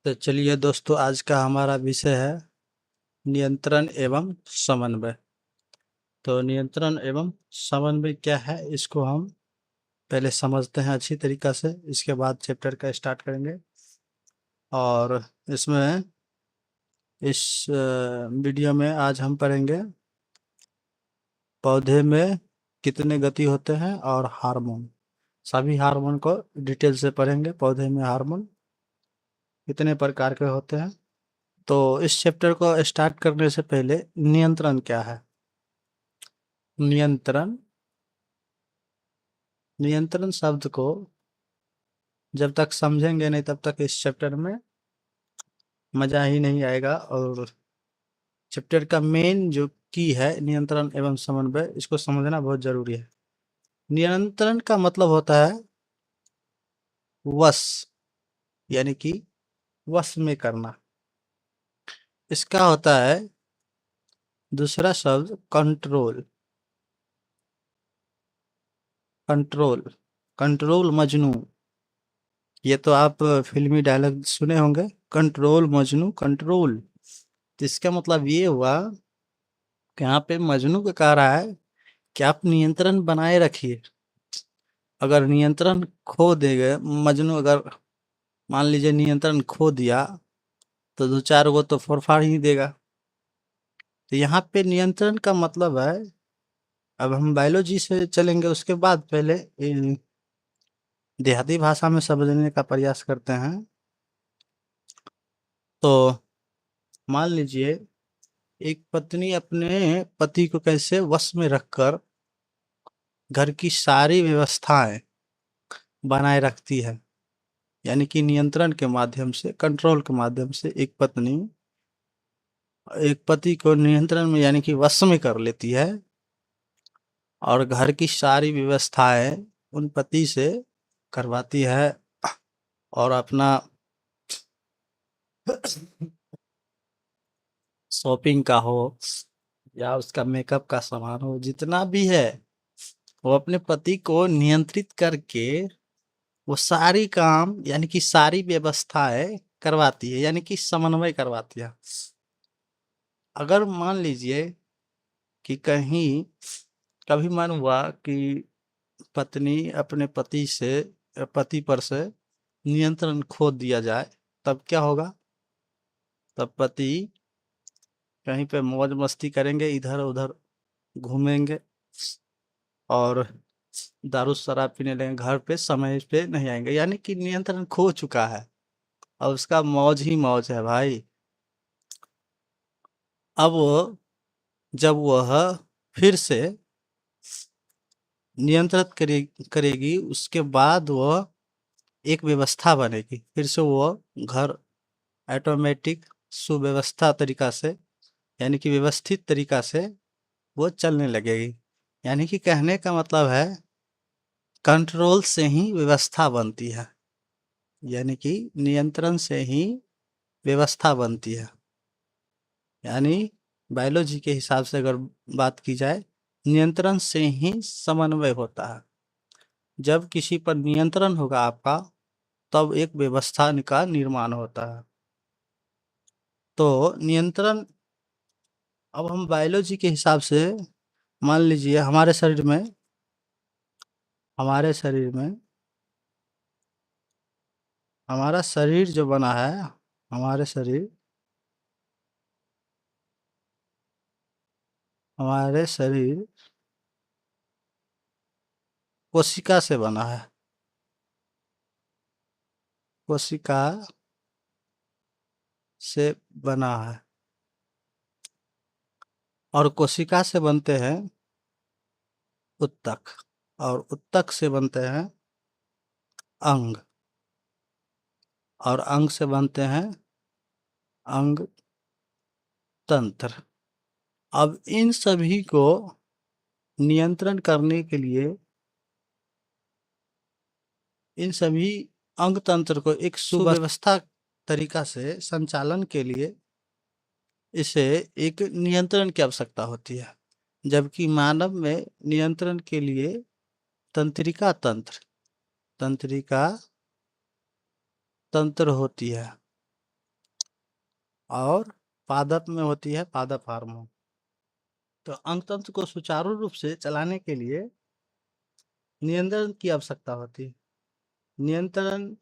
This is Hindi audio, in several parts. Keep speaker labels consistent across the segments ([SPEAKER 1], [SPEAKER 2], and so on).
[SPEAKER 1] तो चलिए दोस्तों, आज का हमारा विषय है नियंत्रण एवं समन्वय। तो नियंत्रण एवं समन्वय क्या है, इसको हम पहले समझते हैं अच्छी तरीक़ा से, इसके बाद चैप्टर का स्टार्ट करेंगे। और इसमें इस वीडियो में आज हम पढ़ेंगे पौधे में कितने गति होते हैं और हार्मोन, सभी हार्मोन को डिटेल से पढ़ेंगे। पौधे में हार्मोन कितने प्रकार के होते हैं। तो इस चैप्टर को स्टार्ट करने से पहले नियंत्रण क्या है। नियंत्रण नियंत्रण शब्द को जब तक समझेंगे नहीं तब तक इस चैप्टर में मज़ा ही नहीं आएगा। और चैप्टर का मेन जो की है नियंत्रण एवं समन्वय, इसको समझना बहुत ज़रूरी है। नियंत्रण का मतलब होता है वश, यानी कि वश में करना। इसका होता है दूसरा शब्द कंट्रोल। कंट्रोल कंट्रोल मजनू, ये तो आप फिल्मी डायलॉग सुने होंगे, कंट्रोल मजनू कंट्रोल। तो इसका मतलब ये हुआ कि यहाँ पे मजनू को कह रहा है कि आप नियंत्रण बनाए रखिए। अगर नियंत्रण खो देंगे, मजनू अगर मान लीजिए नियंत्रण खो दिया तो दो चार वो तो फोड़फाड़ ही देगा। तो यहाँ पे नियंत्रण का मतलब है, अब हम बायोलॉजी से चलेंगे उसके बाद पहले देहाती भाषा में समझने का प्रयास करते हैं। तो मान लीजिए एक पत्नी अपने पति को कैसे वश में रखकर घर की सारी व्यवस्थाएं बनाए रखती है, यानी कि नियंत्रण के माध्यम से, कंट्रोल के माध्यम से एक पत्नी एक पति को नियंत्रण में यानी कि वश में कर लेती है और घर की सारी व्यवस्थाएं उन पति से करवाती है। और अपना शॉपिंग का हो या उसका मेकअप का सामान हो, जितना भी है वो अपने पति को नियंत्रित करके वो सारी काम यानी कि सारी व्यवस्थाएं करवाती है, यानी कि समन्वय करवाती है। अगर मान लीजिए कि कहीं कभी मन हुआ कि पत्नी अपने पति पर से नियंत्रण खो दिया जाए, तब क्या होगा। तब पति कहीं पे मौज मस्ती करेंगे, इधर उधर घूमेंगे और दारू शराब पीने लगेंगे, घर पे समय पे नहीं आएंगे, यानी कि नियंत्रण खो चुका है और उसका मौज ही मौज है भाई। अब जब वह फिर से नियंत्रित करेगी, उसके बाद वह एक व्यवस्था बनेगी, फिर से वो घर ऑटोमेटिक सुव्यवस्था तरीका से यानी कि व्यवस्थित तरीका से वो चलने लगेगी। यानी कि कहने का मतलब है कंट्रोल से ही व्यवस्था बनती है, यानी कि नियंत्रण से ही व्यवस्था बनती है। यानी बायोलॉजी के हिसाब से अगर बात की जाए, नियंत्रण से ही समन्वय होता है। जब किसी पर नियंत्रण होगा आपका, तब एक व्यवस्था का निर्माण होता है। तो नियंत्रण, अब हम बायोलॉजी के हिसाब से मान लीजिए हमारे शरीर में हमारा शरीर जो बना है, हमारे शरीर हमारे शरीर कोशिका से बना है। कोशिका से बना है और कोशिका से बनते हैं उत्तक, और उत्तक से बनते हैं अंग, और अंग से बनते हैं अंग तंत्र। अब इन सभी को नियंत्रण करने के लिए, इन सभी अंग तंत्र को एक सुव्यवस्था तरीका से संचालन के लिए इसे एक नियंत्रण की आवश्यकता होती है। जबकि मानव में नियंत्रण के लिए तंत्रिका तंत्र तंत्रिका तंत्र होती है। और पादप में होती है पादप हार्मोन। तो अंग तंत्र को सुचारू रूप से चलाने के लिए नियंत्रण की आवश्यकता होती है। नियंत्रण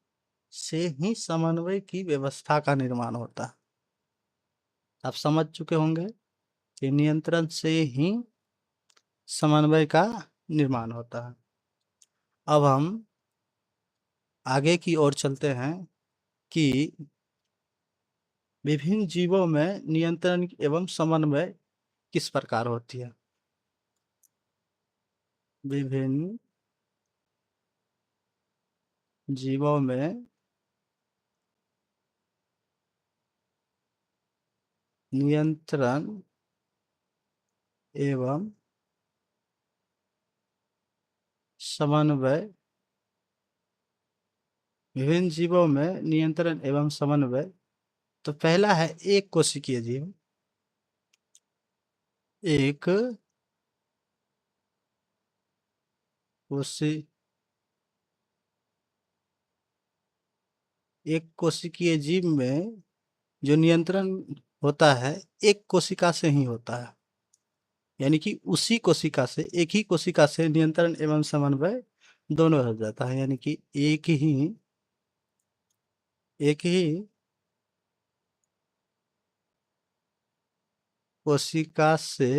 [SPEAKER 1] से ही समन्वय की व्यवस्था का निर्माण होता है। आप समझ चुके होंगे कि नियंत्रण से ही समन्वय का निर्माण होता है। अब हम आगे की ओर चलते हैं कि विभिन्न जीवों में नियंत्रण एवं समन्वय किस प्रकार होती है। विभिन्न जीवों में नियंत्रण एवं समन्वय, विभिन्न जीवों में नियंत्रण एवं समन्वय। तो पहला है एक कोशिकीय जीव। एक कोशि एक कोशिकीय जीव में जो नियंत्रण होता है एक कोशिका से ही होता है। यानी कि उसी कोशिका से, एक ही कोशिका से नियंत्रण एवं समन्वय दोनों हो जाता है। यानी कि एक ही कोशिका से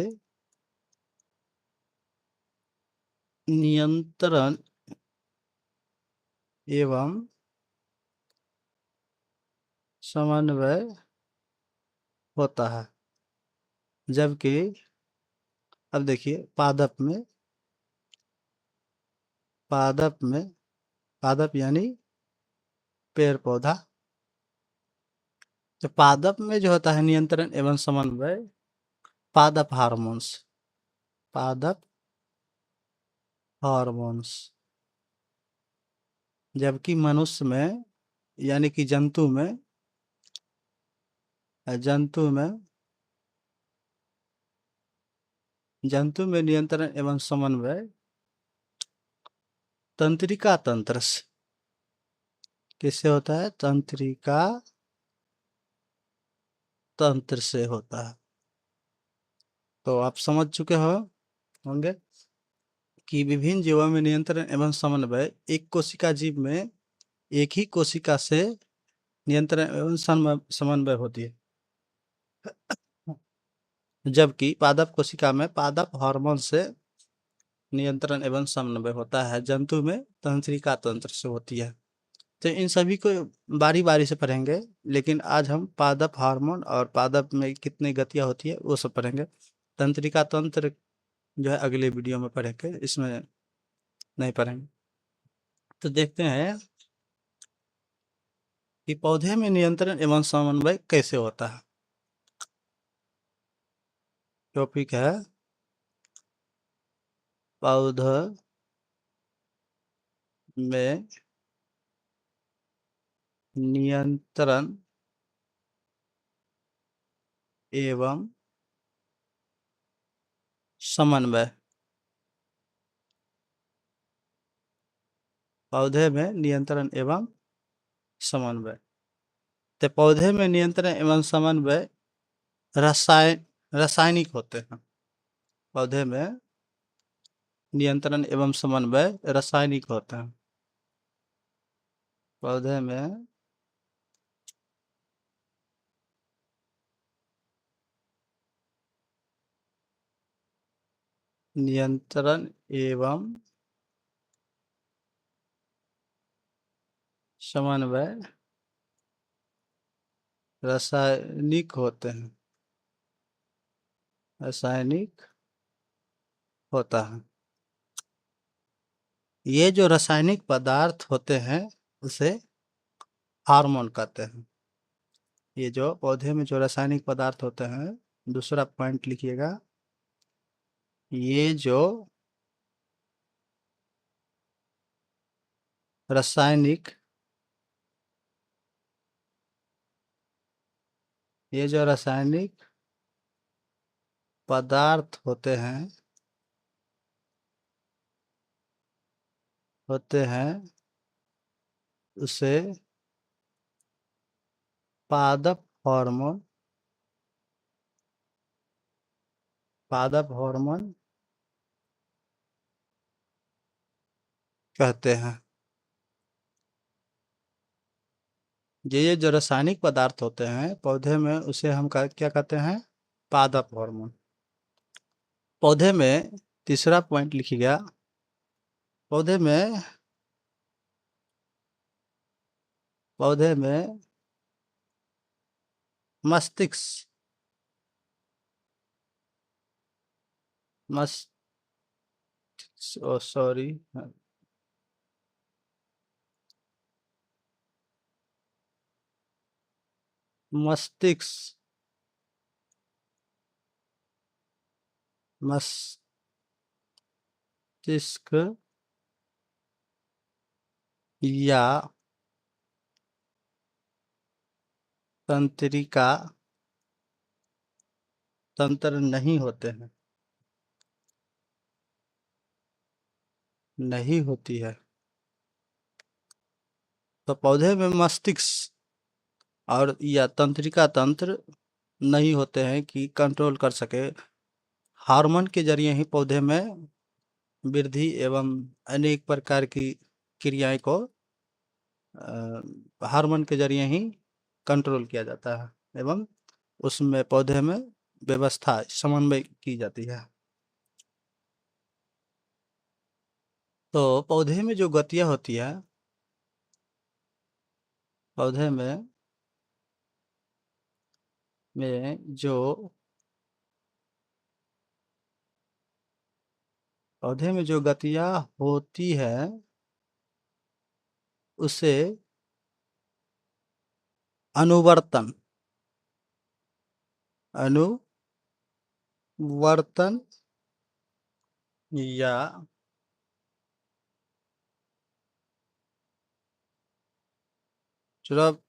[SPEAKER 1] नियंत्रण एवं समन्वय होता है। जबकि अब देखिए पादप यानी पेड़ पौधा। तो पादप में जो होता है नियंत्रण एवं समन्वय पादप हार्मोन्स, पादप हार्मोन्स। जबकि मनुष्य में यानी कि जंतु में नियंत्रण एवं समन्वय तंत्रिका तंत्र से, किससे होता है? तंत्रिका तंत्र से होता है। तो आप समझ चुके होंगे कि विभिन्न जीवों में नियंत्रण एवं समन्वय एक कोशिका जीव में एक ही कोशिका से नियंत्रण एवं समन्वय होती है। जबकि पादप कोशिका में पादप हार्मोन से नियंत्रण एवं समन्वय होता है, जंतु में तंत्रिका तंत्र से होती है। तो इन सभी को बारी बारी से पढ़ेंगे, लेकिन आज हम पादप हार्मोन और पादप में कितनी गतियां होती है वो सब पढ़ेंगे। तंत्रिका तंत्र जो है अगले वीडियो में पढ़ेंगे, इसमें नहीं पढ़ेंगे। तो देखते हैं कि पौधे में नियंत्रण एवं समन्वय कैसे होता है। टॉपिक है पौधे में नियंत्रण एवं समन्वय। पौधे में नियंत्रण एवं समन्वय। तो पौधे में नियंत्रण एवं समन्वय रासायनिक होते हैं। पौधे में नियंत्रण एवं समन्वय रासायनिक होते हैं। पौधे में नियंत्रण एवं समन्वय रासायनिक होते हैं, रासायनिक होता है। ये जो रासायनिक पदार्थ होते हैं उसे हार्मोन कहते हैं। ये जो पौधे में जो रासायनिक पदार्थ होते हैं, दूसरा पॉइंट लिखिएगा, ये जो रासायनिक पदार्थ होते हैं उसे पादप हार्मोन पादप हार्मोन कहते हैं। ये जो रासायनिक पदार्थ होते हैं पौधे में, उसे हम क्या कहते हैं? पादप हार्मोन। पौधे में तीसरा पॉइंट लिखिएगा। पौधे में मस्तिष्क मस सॉरी, मस्तिष्क मस्तिष्क या तंत्रिका तंत्र नहीं होते हैं, नहीं होती है। तो पौधे में मस्तिष्क और या तंत्रिका तंत्र नहीं होते हैं कि कंट्रोल कर सके। हार्मोन के जरिए ही पौधे में वृद्धि एवं अनेक प्रकार की क्रियाएं को हार्मोन के जरिए ही कंट्रोल किया जाता है एवं उसमें पौधे में व्यवस्था समन्वय की जाती है। तो पौधे में जो गतियां होती है, पौधे में जो पौधे में जो गतियां होती है उसे अनुवर्तन अनुवर्तन या ट्रपिज्म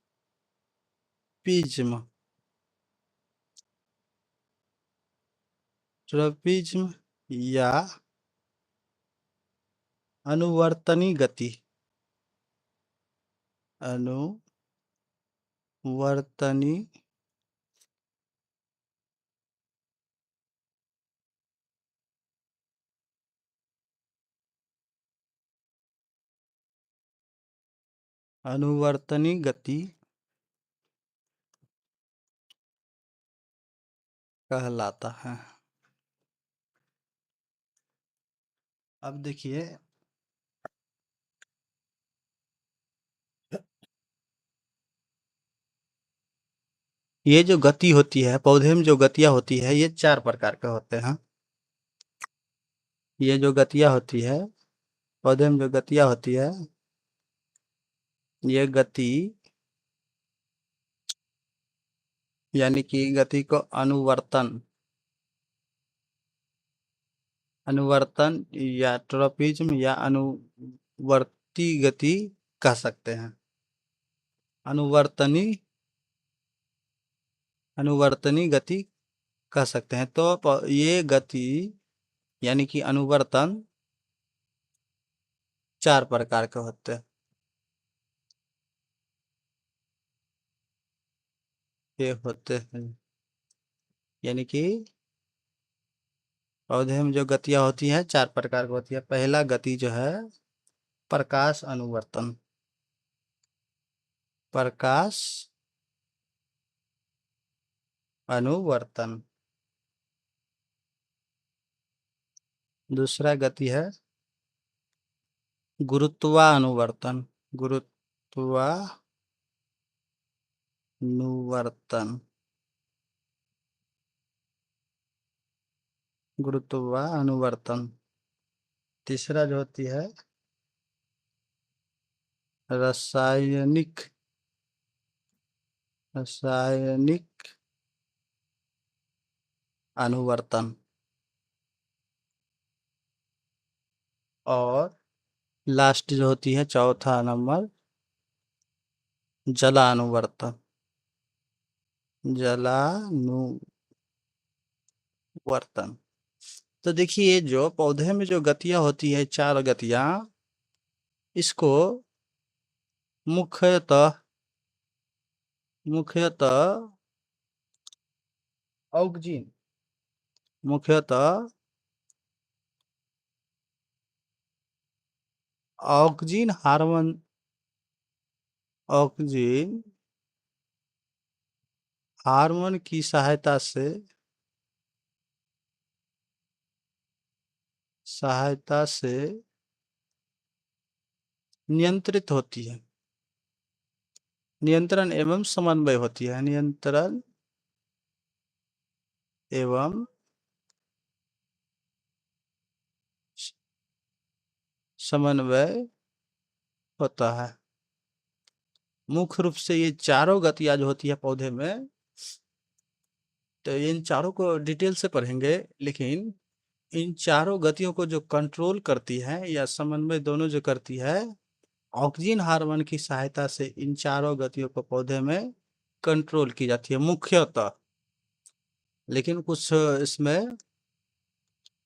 [SPEAKER 1] ट्रपिज्म या अनुवर्तनी गति अनुवर्तनी अनुवर्तनी गति कहलाता है। अब देखिए, ये जो गति होती है पौधे में, जो गतियां होती है ये 4 प्रकार के होते हैं। ये जो गतियां होती है पौधे में, जो गतियां होती है, ये गति यानी कि गति को अनुवर्तन या ट्रपिज्म या अनुवर्ती गति कह सकते हैं। अनुवर्तनी अनुवर्तनी गति कह सकते हैं। तो ये गति यानी कि अनुवर्तन 4 प्रकार के होते हैं। ये होते हैं यानी कि पौधे में जो गतियां होती हैं 4 प्रकार की होती है। पहला गति जो है प्रकाश अनुवर्तन। प्रकाश अनुवर्तन। दूसरा गति है गुरुत्वानुवर्तन। गुरुत्वानुवर्तन। गुरुत्वानुवर्तन। तीसरा जो होती है रासायनिक रासायनिक अनुवर्तन। और लास्ट जो होती है चौथा नंबर जलानुवर्तन। जलानुवर्तन। तो देखिए, जो पौधे में जो गतियां होती है 4 गतियां, इसको मुख्यतः मुख्यतः ऑक्जीन मुख्यतः ऑक्सीजन हार्मोन की सहायता से नियंत्रित होती है। नियंत्रण एवं समन्वय होती है। नियंत्रण एवं समन्वय होता है। मुख्य रूप से ये चारों गतियां जो होती है पौधे में, तो इन चारों को डिटेल से पढ़ेंगे, लेकिन इन चारों गतियों को जो कंट्रोल करती है या समन्वय दोनों जो करती है, ऑक्सीजन हार्मोन की सहायता से इन चारों गतियों को पौधे में कंट्रोल की जाती है मुख्यतः। लेकिन कुछ इसमें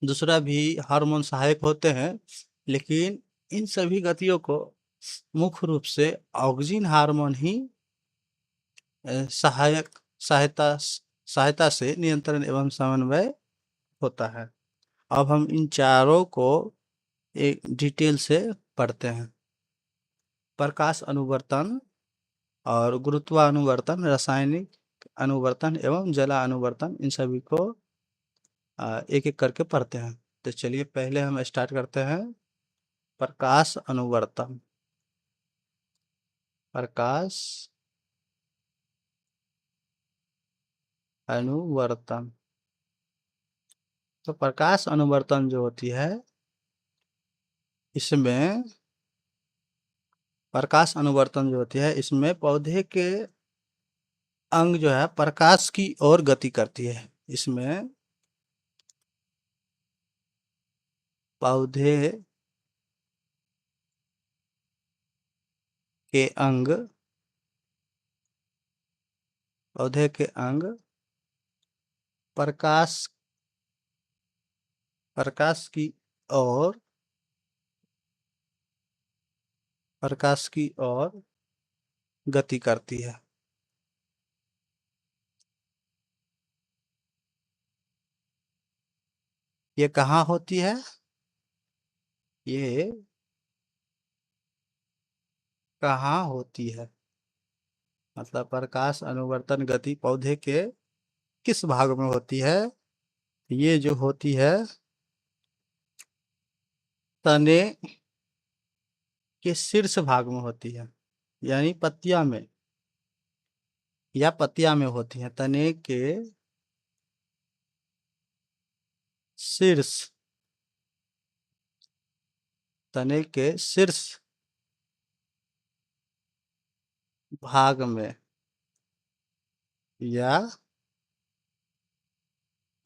[SPEAKER 1] दूसरा भी हार्मोन सहायक होते हैं, लेकिन इन सभी गतियों को मुख्य रूप से ऑक्सीजन हार्मोन ही सहायक सहायता सहायता से नियंत्रण एवं समन्वय होता है। अब हम इन चारों को एक डिटेल से पढ़ते हैं। प्रकाश अनुवर्तन और गुरुत्वानुवर्तन, रासायनिक अनुवर्तन एवं जलानुवर्तन, इन सभी को एक एक करके पढ़ते हैं। तो चलिए पहले हम स्टार्ट करते हैं प्रकाश अनुवर्तन। प्रकाश अनुवर्तन। तो प्रकाश अनुवर्तन जो होती है, इसमें प्रकाश अनुवर्तन जो होती है, इसमें पौधे के अंग जो है प्रकाश की ओर गति करती है। इसमें पौधे के अंग प्रकाश ओर प्रकाश की ओर गति करती है। ये कहाँ होती है? ये कहाँ होती है? मतलब प्रकाश अनुवर्तन गति पौधे के किस भाग में होती है? ये जो होती है तने के शीर्ष भाग में होती है, यानी पत्तियां में या पत्तियां में होती है। तने के शीर्ष भाग में या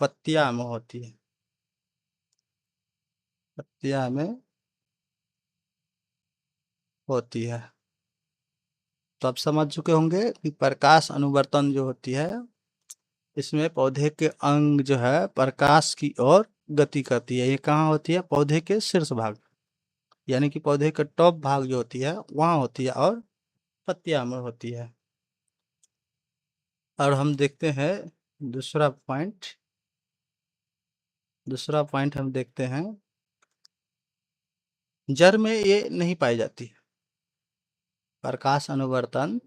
[SPEAKER 1] पत्तियां में होती है। पत्तियां में होती है। तो आप समझ चुके होंगे कि प्रकाश अनुवर्तन जो होती है, इसमें पौधे के अंग जो है प्रकाश की ओर गति करती है। ये कहाँ होती है? पौधे के शीर्ष भाग, यानी कि पौधे के टॉप भाग जो होती है वहां होती है, और पत्तियां में होती है। और हम देखते हैं दूसरा पॉइंट हम देखते हैं, जड़ में ये नहीं पाई जाती है। प्रकाश अनुवर्तन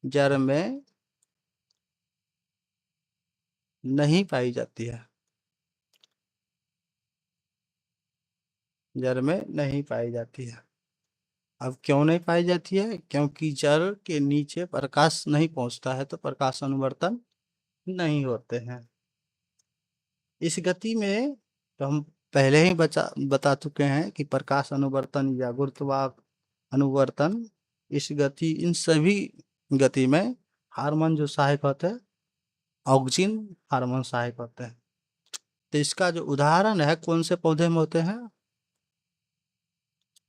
[SPEAKER 1] जड़ में नहीं पाई जाती है। जड़ में नहीं पाई जाती है। अब क्यों नहीं पाई जाती है? क्योंकि जड़ के नीचे प्रकाश नहीं पहुंचता है, तो प्रकाश अनुवर्तन नहीं होते हैं। इस गति में तो हम पहले ही बता चुके हैं कि प्रकाश अनुवर्तन या गुरुत्वा अनुवर्तन, इन सभी गति में हार्मोन जो सहायक होते हैं, ऑक्सीजन हार्मोन सहायक होते हैं। तो इसका जो उदाहरण है कौन से पौधे में होते हैं?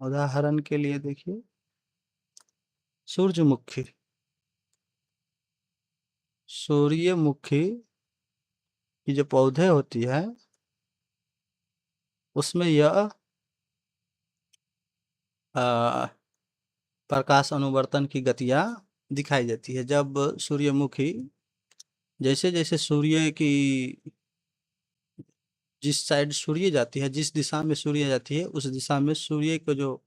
[SPEAKER 1] उदाहरण के लिए देखिए सूरजमुखी। सूर्यमुखी की जो पौधे होती है, उसमें यह प्रकाश अनुवर्तन की गतियां दिखाई देती है। जब सूर्यमुखी जैसे जैसे सूर्य की जिस साइड सूर्य जाती है, जिस दिशा में सूर्य जाती है, उस दिशा में सूर्य को जो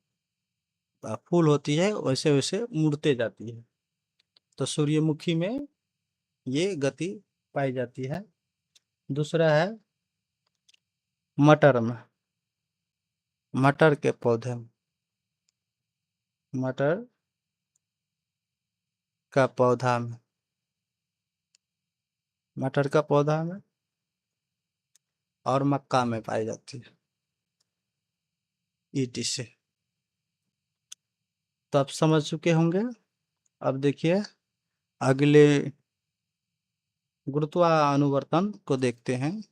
[SPEAKER 1] फूल होती है वैसे वैसे मुड़ते जाती है। तो सूर्यमुखी में ये गति पाई जाती है। दूसरा है मटर में, मटर के पौधे में, मटर का पौधा में, मटर का पौधा में और मक्का में पाई जाती है, ईटी से। तो आप समझ चुके होंगे। अब देखिए अगले गुरुत्वानुवर्तन को देखते हैं।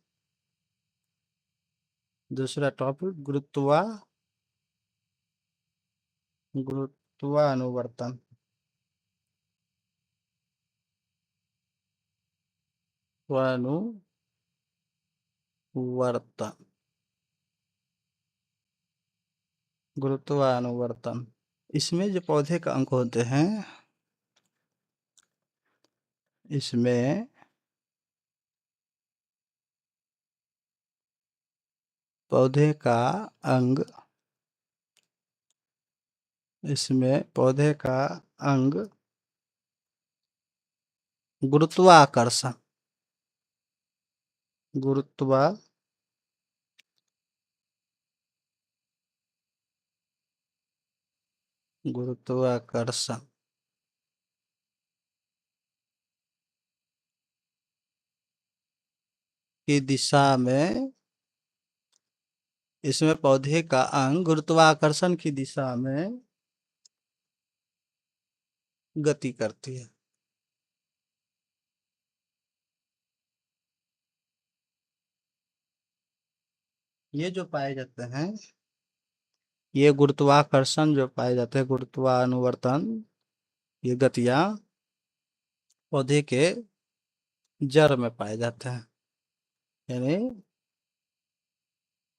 [SPEAKER 1] दूसरा टॉपिक गुरुत्वानुवर्तन। अनुवर्तन, गुरुत्वानुवर्तन। इसमें जो पौधे का अंक होते हैं, इसमें पौधे का अंग, इसमें पौधे का अंग गुरुत्वाकर्षण, गुरुत्वाकर्षण की दिशा में, इसमें पौधे का अंग गुरुत्वाकर्षण की दिशा में गति करती है। ये जो पाए जाते हैं, ये गुरुत्वाकर्षण जो पाए जाते हैं, गुरुत्वानुवर्तन, ये गतियां पौधे के जड़ में पाए जाते हैं। यानी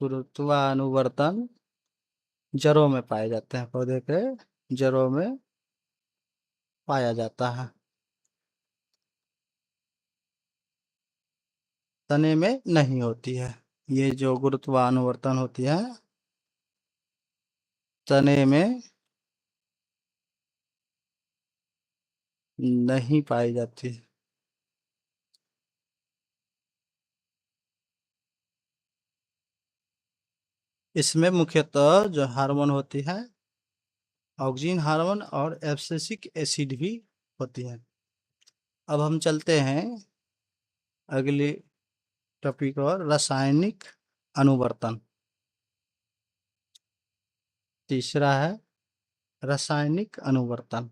[SPEAKER 1] गुरुत्वानुवर्तन जड़ों में पाए जाते हैं, पौधे के जड़ों में पाया जाता है, तने में नहीं होती है। ये जो गुरुत्वानुवर्तन होती है, तने में नहीं पाई जाती। इसमें मुख्यतः जो हार्मोन होती है, ऑक्सीजन हार्मोन और एब्सिसिक एसिड भी होती है। अब हम चलते हैं अगले टॉपिक और, रासायनिक अनुवर्तन। तीसरा है रासायनिक अनुवर्तन।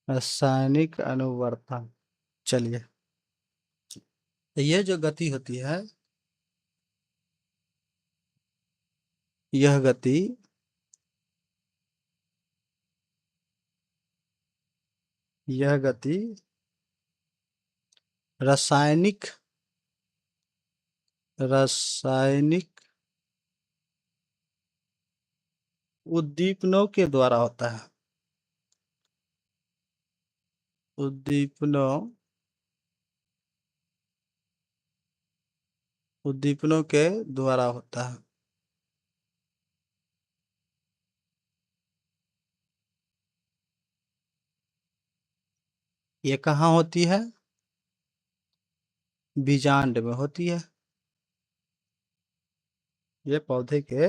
[SPEAKER 1] रासायनिक अनुवर्तन, चलिए। तो ये जो गति होती है, यह गति यह गति रासायनिक रासायनिक उद्दीपनों के द्वारा होता है। उद्दीपनों उद्दीपनों के द्वारा होता है। ये कहाँ होती है? बीजांड में होती है। ये पौधे के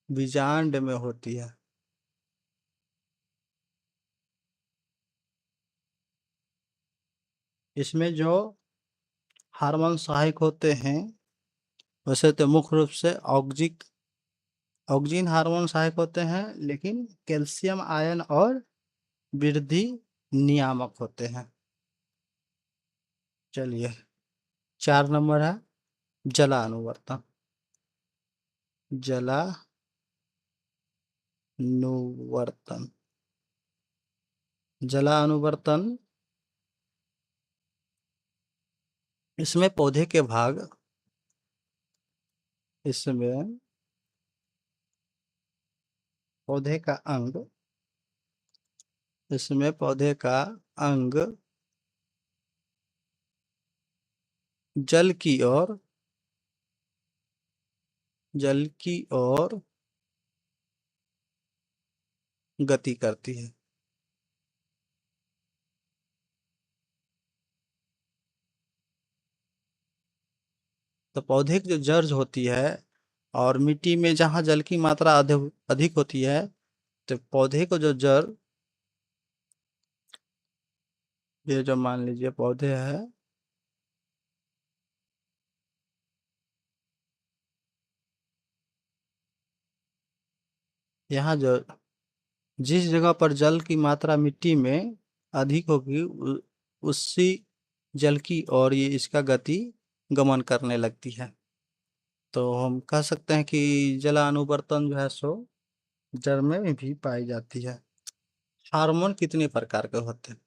[SPEAKER 1] बीजांड में होती है। इसमें जो हार्मोन सहायक होते हैं, वैसे तो मुख्य रूप से ऑक्सीजन हार्मोन सहायक होते हैं, लेकिन कैल्शियम आयन और वृद्धि नियामक होते हैं। चलिए, 4 नंबर है जलानुवर्तन। जलानुवर्तन, जलानुवर्तन। इसमें पौधे के भाग, इसमें पौधे का अंग इसमें पौधे का अंग जल की ओर गति करती है। तो पौधे की जो जड़ होती है और मिट्टी में जहाँ जल की मात्रा अधिक अधिक होती है, तो पौधे को जो जड़, ये जो मान लीजिए पौधे है, यहाँ जो जिस जगह पर जल की मात्रा मिट्टी में अधिक होगी उसी जल की ओर ये इसका गति गमन करने लगती है। तो हम कह सकते हैं कि जलानुवर्तन जो है सो जड़ में भी पाई जाती है। हार्मोन कितने प्रकार के होते हैं?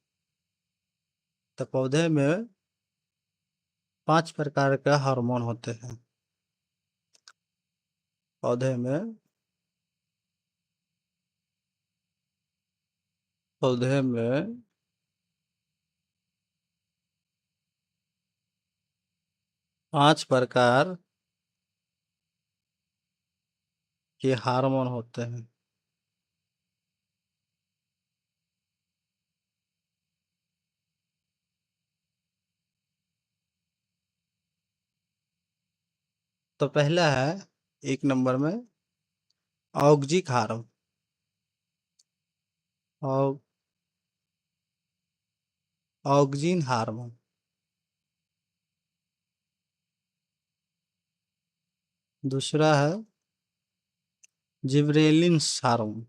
[SPEAKER 1] तो पौधे में 5 प्रकार के हार्मोन होते हैं। पौधे में पौधे में 5 प्रकार के हार्मोन होते हैं। तो पहला है, 1 नंबर में ऑक्जिक हार्मोन। और ऑक्जिन हार्मोन। दूसरा है जिबरेलिन्स हार्मोन।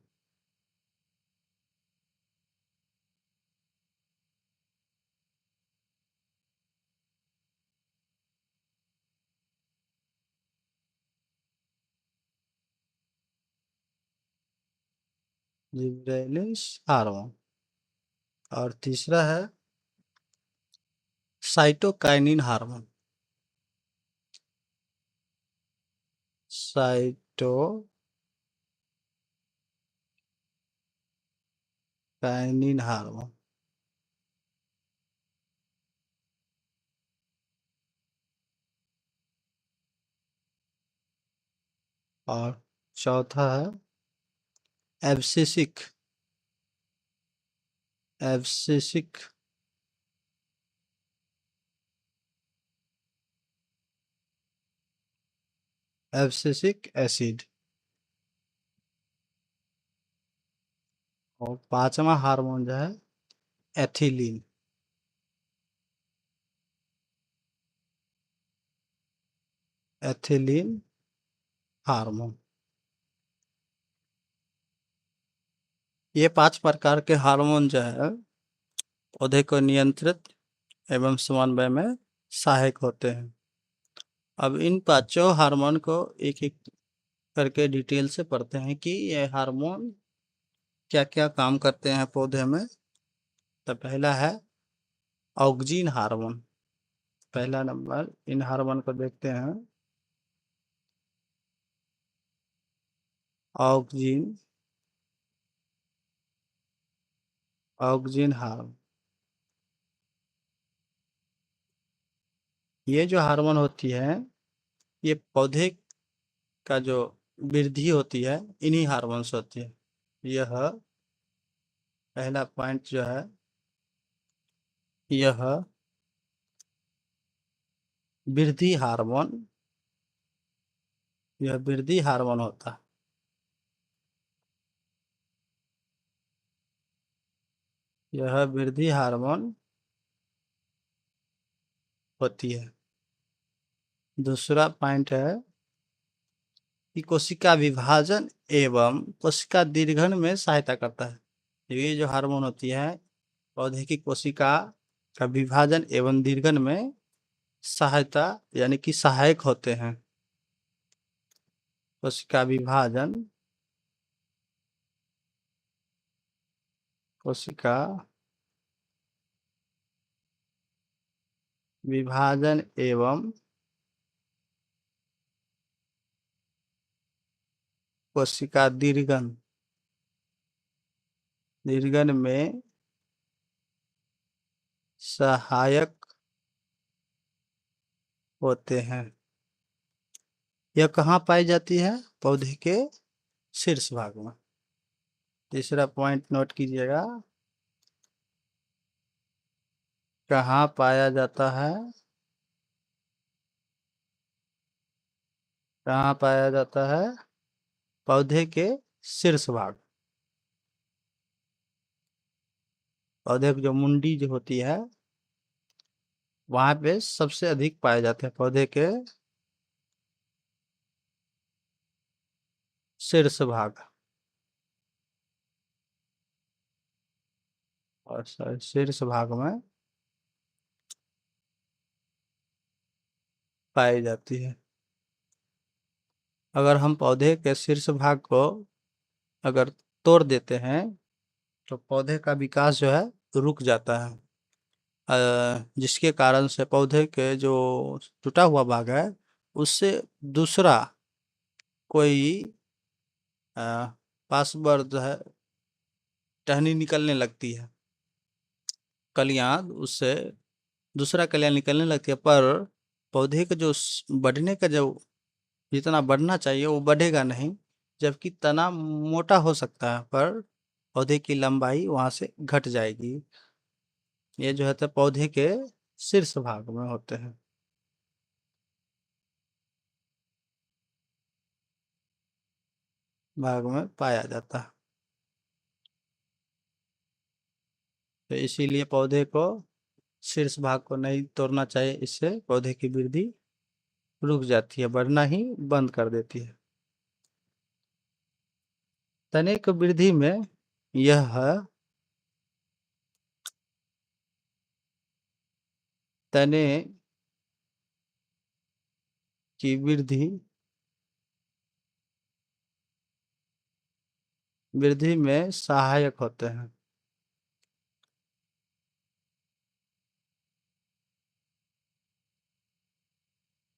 [SPEAKER 1] Gibberellins hormone. और तीसरा है साइटोकाइनिन हार्मोन। Cytokinin hormone. और चौथा है एब्सिसिक एब्सिसिक एब्सिसिक एसिड। और पांचवा हार्मोन जो है एथिलीन। Ethylene hormone. ये 5 प्रकार के हार्मोन जो है पौधे को नियंत्रित एवं समन्वय में सहायक होते हैं। अब इन पांचों हार्मोन को एक एक करके डिटेल से पढ़ते हैं कि ये हार्मोन क्या क्या काम करते हैं पौधे में। तो पहला है ऑक्जिन हार्मोन। पहला नंबर, इन हार्मोन को देखते हैं। ऑक्जिन ऑक्जिन हार्मोन, ये जो हार्मोन होती है ये पौधे का जो वृद्धि होती है इन्हीं हार्मोन से होती है। यह पहला पॉइंट जो है, यह वृद्धि हार्मोन, यह वृद्धि हार्मोन होता है। यह वृद्धि हार्मोन होती है। दूसरा पॉइंट है कि कोशिका विभाजन एवं कोशिका दीर्घन में सहायता करता है। ये जो हार्मोन होती है पौधे की कोशिका का विभाजन एवं दीर्घन में सहायता यानी कि सहायक होते हैं। कोशिका विभाजन, कोशिका विभाजन एवं कोशिका दीर्घन दीर्घन में सहायक होते हैं। यह कहाँ पाई जाती है? पौधे के शीर्ष भाग में। तीसरा पॉइंट नोट कीजिएगा, कहाँ पाया जाता है? कहाँ पाया जाता है? पौधे के शीर्ष भाग। पौधे की जो मुंडी जो होती है वहां पे सबसे अधिक पाए जाते हैं, पौधे के शीर्ष भाग। और शीर्ष भाग में पाई जाती है। अगर हम पौधे के शीर्ष भाग को अगर तोड़ देते हैं तो पौधे का विकास जो है रुक जाता है। जिसके कारण से पौधे के जो टूटा हुआ भाग है उससे दूसरा कोई अ, पार्श्व जो है टहनी निकलने लगती है, कलियां उससे दूसरा कलियां निकलने लगती है, पर पौधे का जो बढ़ने का जो जितना बढ़ना चाहिए वो बढ़ेगा नहीं। जबकि तना मोटा हो सकता है पर पौधे की लंबाई वहां से घट जाएगी। ये जो है तो पौधे के शीर्ष भाग में होते हैं। भाग में पाया जाता है। तो इसीलिए पौधे को शीर्ष भाग को नहीं तोड़ना चाहिए, इससे पौधे की वृद्धि रुक जाती है, बढ़ना ही बंद कर देती है। तने की वृद्धि में यह तने की वृद्धि में सहायक होते हैं।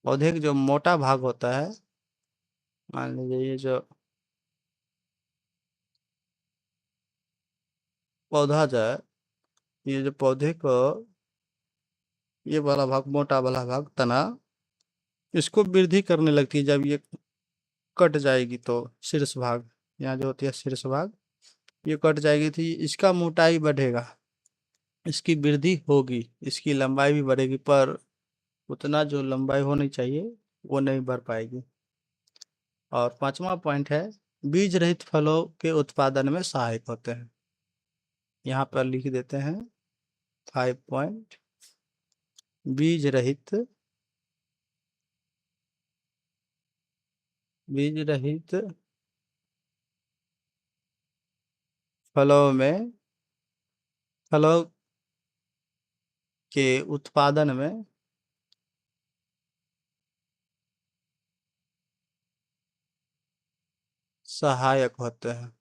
[SPEAKER 1] पौधे का जो मोटा भाग होता है, मान लीजिए ये जो पौधा जो है, ये जो पौधे को ये वाला भाग, मोटा वाला भाग तना, इसको वृद्धि करने लगती है। जब ये कट जाएगी तो शीर्ष भाग, यहाँ जो होती है शीर्ष भाग, ये कट जाएगी थी, इसका मोटाई बढ़ेगा, इसकी वृद्धि होगी, इसकी लंबाई भी बढ़ेगी, पर उतना जो लंबाई होनी चाहिए वो नहीं बढ़ पाएगी। और पांचवा पॉइंट है, बीज रहित फलों के उत्पादन में सहायक होते हैं। यहाँ पर लिख देते हैं 5 पॉइंट। बीज रहित फलों में, फलों के उत्पादन में सहायक होते हैं।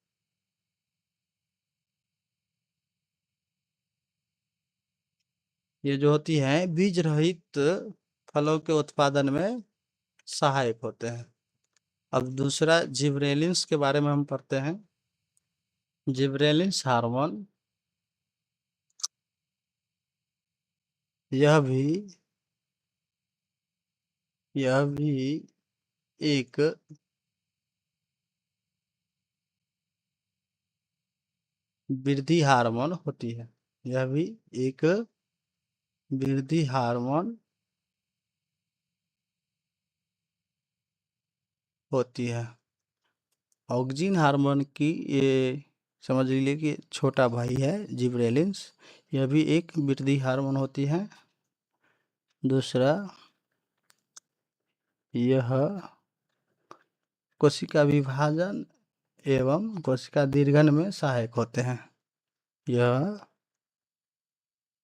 [SPEAKER 1] ये जो होती है बीज रहित फलों के उत्पादन में सहायक होते हैं। अब दूसरा जिबरेलिन्स के बारे में हम पढ़ते हैं। जिबरेलिन्स हार्मोन, यह भी यह भी एक वृद्धि हार्मोन होती है। यह भी एक वृद्धि हार्मोन होती है। ऑक्सिन हार्मोन की ये समझ लीजिए कि छोटा भाई है जिबरेलिन्स, यह भी एक वृद्धि हार्मोन होती है। दूसरा, यह कोशिका विभाजन एवं कोशिका दीर्घन में सहायक होते हैं। यह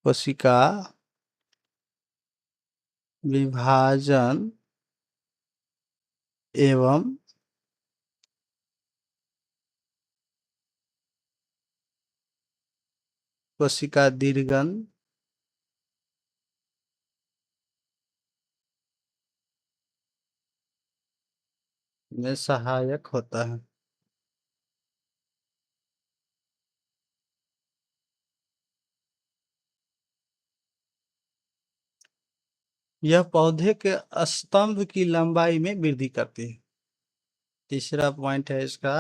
[SPEAKER 1] कोशिका विभाजन एवं कोशिका दीर्घन में सहायक होता है। यह पौधे के स्तंभ की लंबाई में वृद्धि करती है। तीसरा पॉइंट है इसका,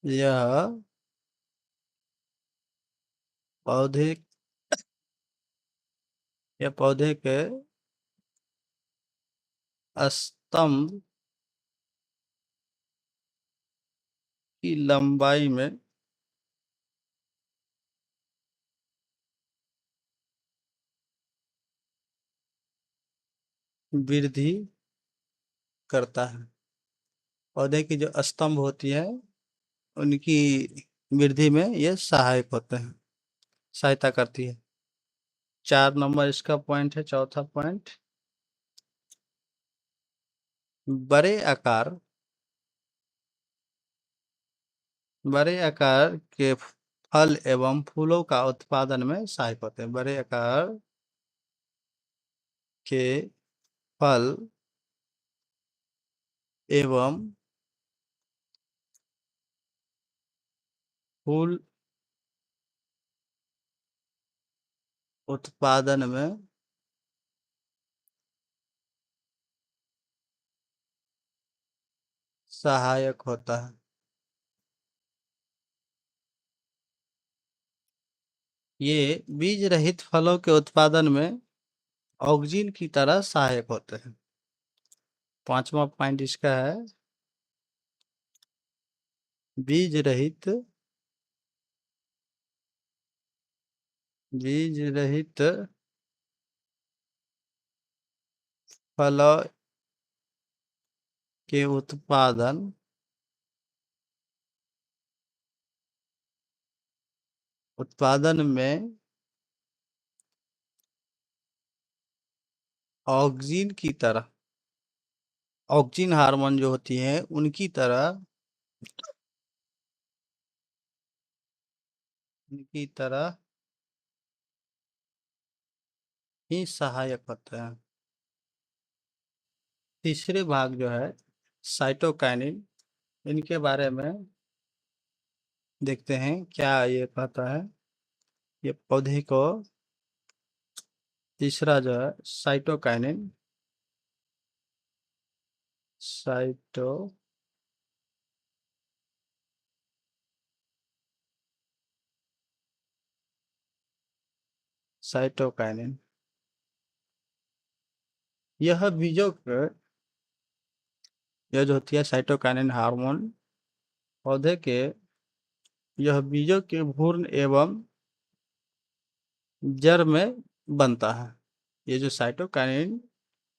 [SPEAKER 1] यह पौधे यह पौधे के स्तंभ की लंबाई में वृद्धि करता है। पौधे की जो स्तंभ होती है उनकी वृद्धि में ये सहायक होते हैं, सहायता करती है। 4 नंबर इसका पॉइंट है, चौथा पॉइंट, बड़े आकार के फल एवं फूलों का उत्पादन में सहायक होते हैं। बड़े आकार के फल एवं फूल उत्पादन में सहायक होता है। ये बीज रहित फलों के उत्पादन में ऑक्सीजन की तरह सहायक होते हैं। 5वां पॉइंट इसका है, बीज रहित फलों के उत्पादन में ऑक्सीजन की तरह, ऑक्सीजन हार्मोन जो होती है उनकी तरह ही सहायक होता है। तीसरे भाग जो है साइटोकाइनिन, इनके बारे में देखते हैं क्या ये कहता है। ये पौधे को, तीसरा जो है साइटोकाइनिन, साइटो साइटोकाइनिन यह बीजों के, यह जो होती है साइटोकाइनिन हार्मोन पौधे के, यह बीजों के भ्रूण एवं जड़ में बनता है। ये जो साइटोकाइनिन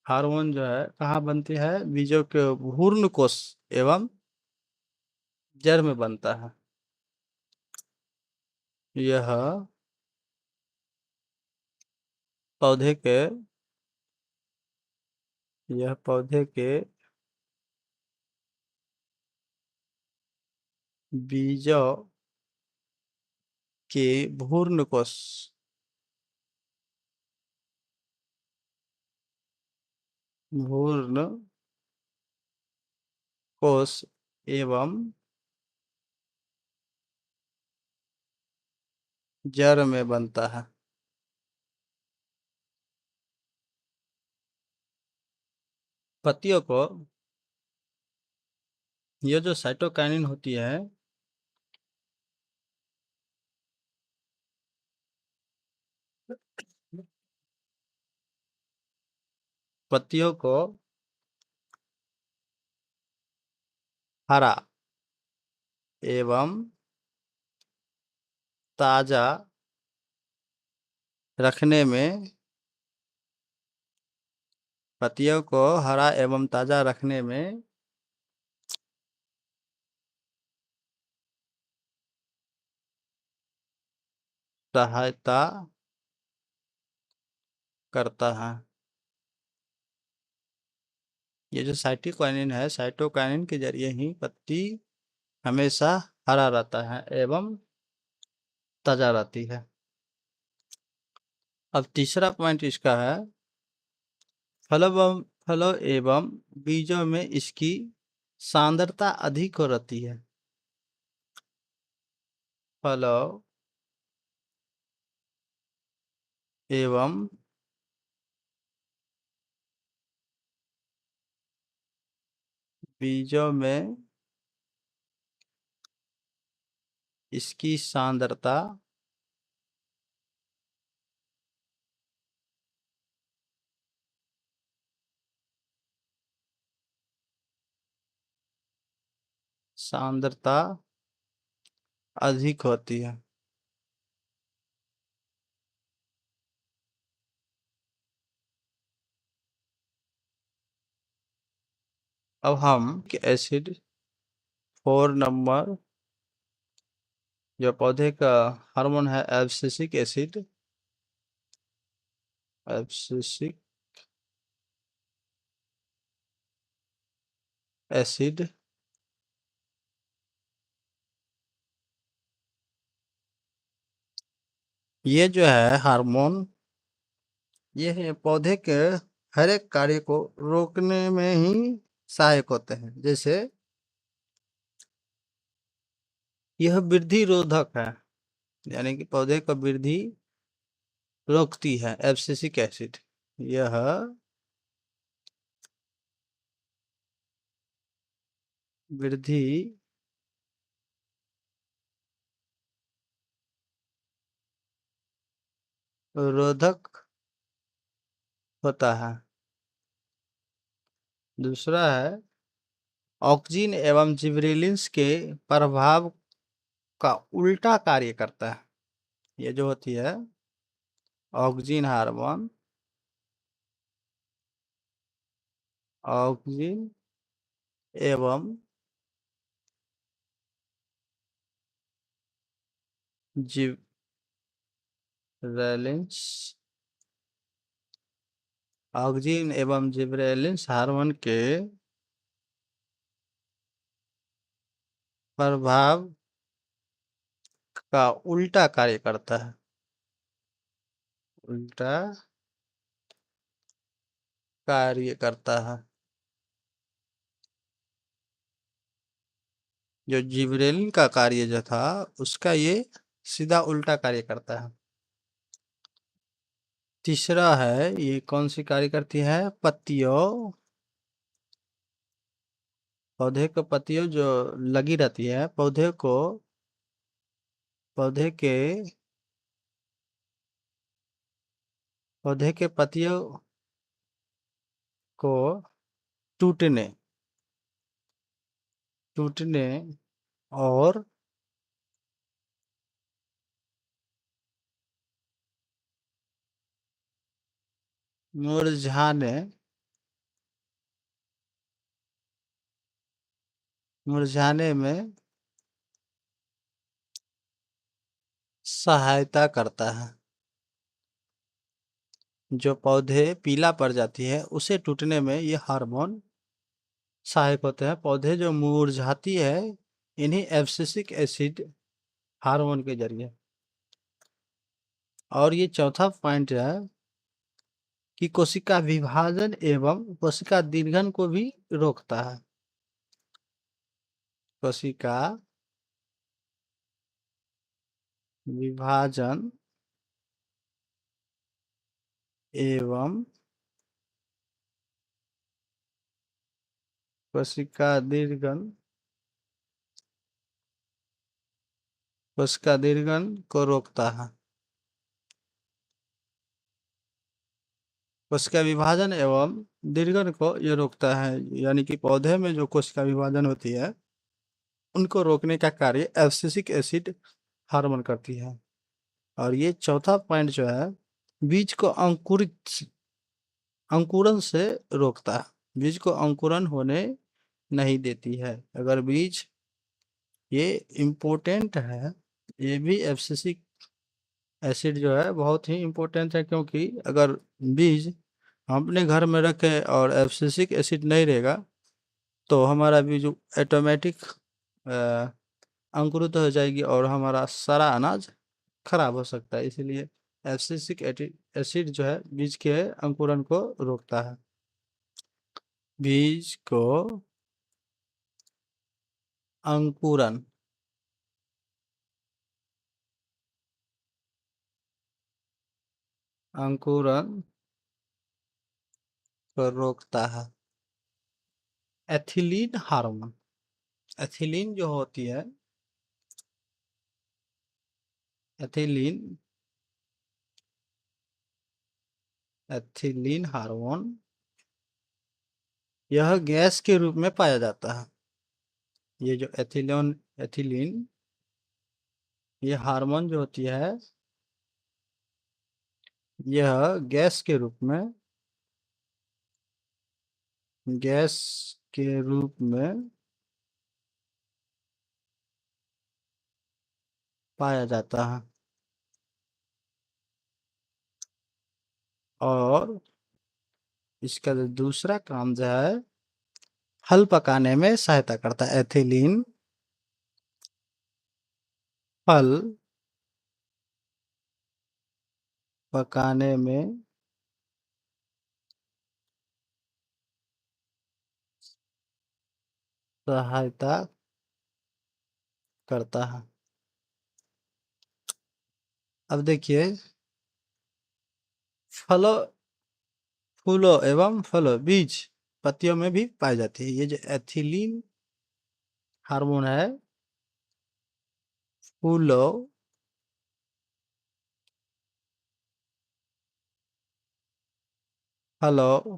[SPEAKER 1] हार्मोन जो है कहाँ बनती है, बीजों के भ्रूण कोश एवं जड़ में बनता है। यह पौधे के बीजों के भ्रूण कोश एवं जड़ में बनता है। पत्तियों को, ये जो साइटोकाइनिन होती है पत्तियों को हरा एवं ताजा रखने में, पत्तियों को हरा एवं ताजा रखने में सहायता करता है। ये जो साइटोकाइनिन है, साइटोकाइनिन के जरिए ही पत्ती हमेशा हरा रहता है एवं ताजा रहती है। अब तीसरा पॉइंट इसका है, फलों एवं बीजों में इसकी सांद्रता अधिक हो रहती है। फलों एवं बीजों में इसकी सांद्रता सांद्रता अधिक होती है। अब हम एसिड 4 नंबर जो पौधे का हार्मोन है एब्सिसिक एसिड, एब्सिसिक एसिड ये जो है हार्मोन, ये है पौधे के हर एक कार्य को रोकने में ही सहायक होते हैं। जैसे यह वृद्धि रोधक है, यानी कि पौधे का वृद्धि रोकती है एब्सिसिक एसिड। यह वृद्धि रोधक होता है। दूसरा है ऑक्सीजन एवं जिबरेलिन्स के प्रभाव का उल्टा कार्य करता है। ये जो होती है ऑक्सीजन हार्मोन, ऑक्सीजन एवं जिबरेलिन्स, ऑक्सीजन एवं जिबरेलिन्स हार्मोन के प्रभाव का उल्टा कार्य करता है। उल्टा कार्य करता है। जो जिबरेलिन का कार्य जो था उसका ये सीधा उल्टा कार्य करता है। तीसरा है, ये कौन सी कार्य करती है? पत्तियों, पौधे को पत्तियों जो लगी रहती है पौधे को, पौधे के पौधे के पत्तियों को टूटने टूटने और मुरझाने मुरझाने में सहायता करता है। जो पौधे पीला पड़ जाती है उसे टूटने में ये हार्मोन सहायक होते हैं। पौधे जो मुरझाती है इन्हीं एब्सिसिक एसिड हार्मोन के जरिए। और ये चौथा पॉइंट है कि कोशिका विभाजन एवं कोशिका दीर्घन को भी रोकता है। कोशिका विभाजन एवं कोशिका दीर्घन को रोकता है। कोशिका विभाजन एवं दीर्घन को ये रोकता है, यानी कि पौधे में जो कोशिका विभाजन होती है उनको रोकने का कार्य एब्सिसिक एसिड हार्मोन करती है। और ये चौथा पॉइंट जो है बीज को अंकुरन से रोकता है। बीज को अंकुरन होने नहीं देती है। अगर बीज, ये इम्पोर्टेंट है, ये भी एब्सिसिक एसिड जो है बहुत ही इम्पोर्टेंट है, क्योंकि अगर बीज हम अपने घर में रखें और एब्सिसिक एसिड नहीं रहेगा तो हमारा बीज ऑटोमेटिक अंकुरित हो जाएगी और हमारा सारा अनाज खराब हो सकता है। इसलिए एब्सिसिक एसिड जो है बीज के अंकुरन को रोकता है। बीज को अंकुरन अंकुरन को रोकता है। Ethylene hormone. एथिलीन जो होती है, एथिलीन एथिलीन हार्मोन यह गैस के रूप में पाया जाता है। ये जो एथिलीन ये हार्मोन जो होती है, यह गैस के रूप में पाया जाता है और इसका जो दूसरा काम जो है, फल पकाने में सहायता करता है। एथिलीन फल पकाने में सहायता करता है। अब देखिए, फलों फूलों एवं फलों बीज पत्तियों में भी पाई जाती है। ये जो एथिलीन हार्मोन है, फूलों फलों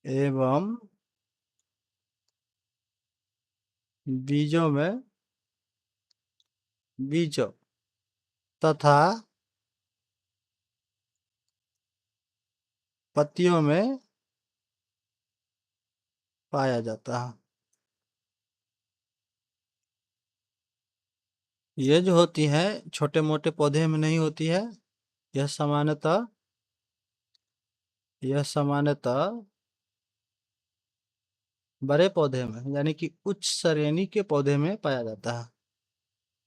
[SPEAKER 1] एवं बीजों तथा पत्तियों में पाया जाता है। ये जो होती है छोटे मोटे पौधे में नहीं होती है, यह सामान्यतः बड़े पौधे में यानी कि उच्च श्रेणी के पौधे में पाया जाता है।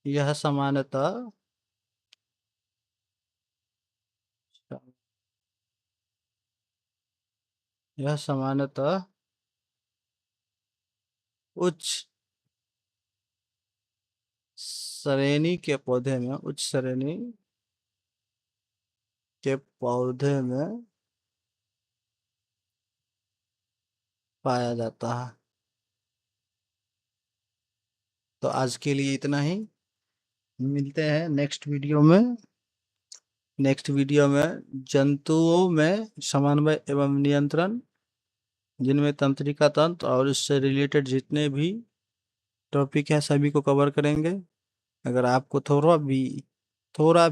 [SPEAKER 1] यह सामान्यतः यह सामान्यतः उच्च उच्च श्रेणी के पौधे में पाया जाता है। तो आज के लिए इतना ही, मिलते हैं नेक्स्ट वीडियो में जंतुओं में समन्वय एवं नियंत्रण, जिनमें तंत्रिका तंत्र और इससे रिलेटेड जितने भी टॉपिक हैं सभी को कवर करेंगे। अगर आपको थोड़ा